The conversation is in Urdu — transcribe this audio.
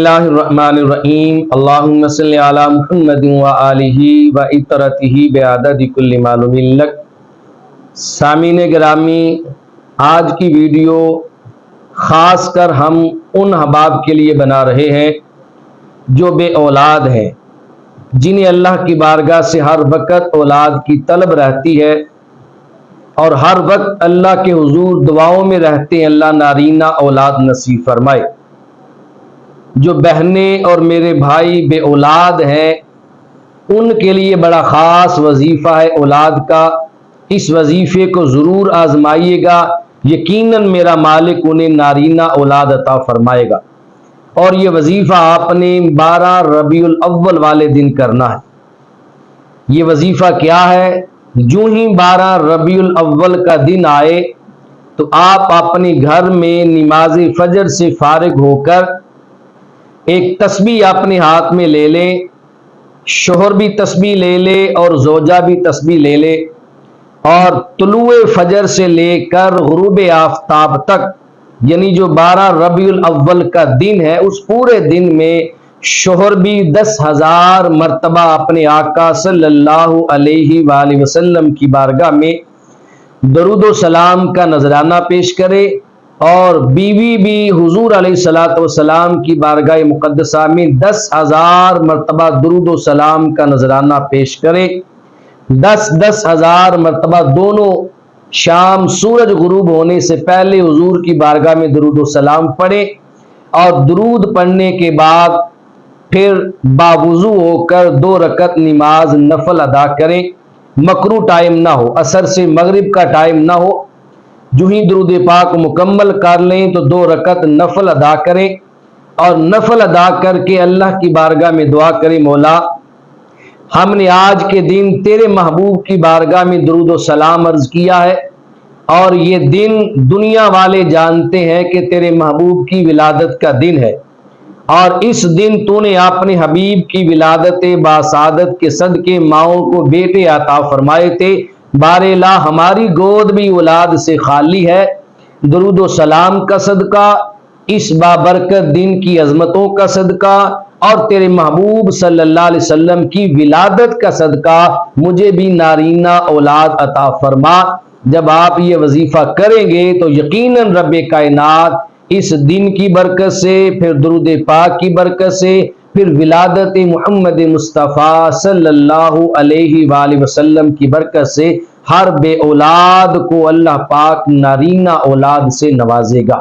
اللہ الرحمن الرحیم اللہم صلی علی محمد و آلہ و اطرتہ بعدد کل معلوم لک۔ سامعین گرامی، آج کی ویڈیو خاص کر ہم ان احباب کے لیے بنا رہے ہیں جو بے اولاد ہیں، جنہیں اللہ کی بارگاہ سے ہر وقت اولاد کی طلب رہتی ہے اور ہر وقت اللہ کے حضور دعاؤں میں رہتے ہیں اللہ نارینہ اولاد نصیب فرمائے۔ جو بہنیں اور میرے بھائی بے اولاد ہیں، ان کے لیے بڑا خاص وظیفہ ہے اولاد کا۔ اس وظیفے کو ضرور آزمائیے گا، یقیناً میرا مالک انہیں نارینہ اولاد عطا فرمائے گا۔ اور یہ وظیفہ آپ نے 12 ربیع الاول والے دن کرنا ہے۔ یہ وظیفہ کیا ہے؟ جو ہی 12 ربیع الاول کا دن آئے تو آپ اپنے گھر میں نماز فجر سے فارغ ہو کر ایک تسبیح اپنے ہاتھ میں لے لیں، شوہر بھی تسبیح لے لے اور زوجہ بھی تسبیح لے لے، اور طلوع فجر سے لے کر غروب آفتاب تک، یعنی جو 12 ربیع الاول کا دن ہے، اس پورے دن میں شوہر بھی 10,000 مرتبہ اپنے آقا صلی اللہ علیہ وآلہ وسلم کی بارگاہ میں درود و سلام کا نذرانہ پیش کرے، اور بیوی بھی حضور علیہ السلام کی بارگاہ مقدسہ میں 10,000 مرتبہ درود و سلام کا نذرانہ پیش کرے۔ 10,000 مرتبہ دونوں شام سورج غروب ہونے سے پہلے حضور کی بارگاہ میں درود و سلام پڑھے، اور درود پڑھنے کے بعد پھر باوضو ہو کر 2 رکعت نماز نفل ادا کریں۔ مکروہ ٹائم نہ ہو، عصر سے مغرب کا ٹائم نہ ہو۔ جو ہی درود پاک مکمل کر لیں تو 2 رکعت نفل ادا کریں، اور نفل ادا کر کے اللہ کی بارگاہ میں دعا کریں، مولا ہم نے آج کے دن تیرے محبوب کی بارگاہ میں درود و سلام عرض کیا ہے، اور یہ دن دنیا والے جانتے ہیں کہ تیرے محبوب کی ولادت کا دن ہے، اور اس دن تو نے اپنے حبیب کی ولادت باسعادت کے صدقے ماؤں کو بیٹے عطا فرمائے تھے۔ بارلا ہماری گود بھی اولاد سے خالی ہے۔ درود و سلام کا صدقہ، اس بابرکت دن کی عظمتوں کا صدقہ، اور تیرے محبوب صلی اللہ علیہ وسلم کی ولادت کا صدقہ مجھے بھی نارینہ اولاد عطا فرما۔ جب آپ یہ وظیفہ کریں گے تو یقیناً رب کائنات اس دن کی برکت سے، پھر درود پاک کی برکت سے، پھر ولادت محمد مصطفیٰ صلی اللہ علیہ وآلہ وسلم کی برکت سے ہر بے اولاد کو اللہ پاک نارینہ اولاد سے نوازے گا۔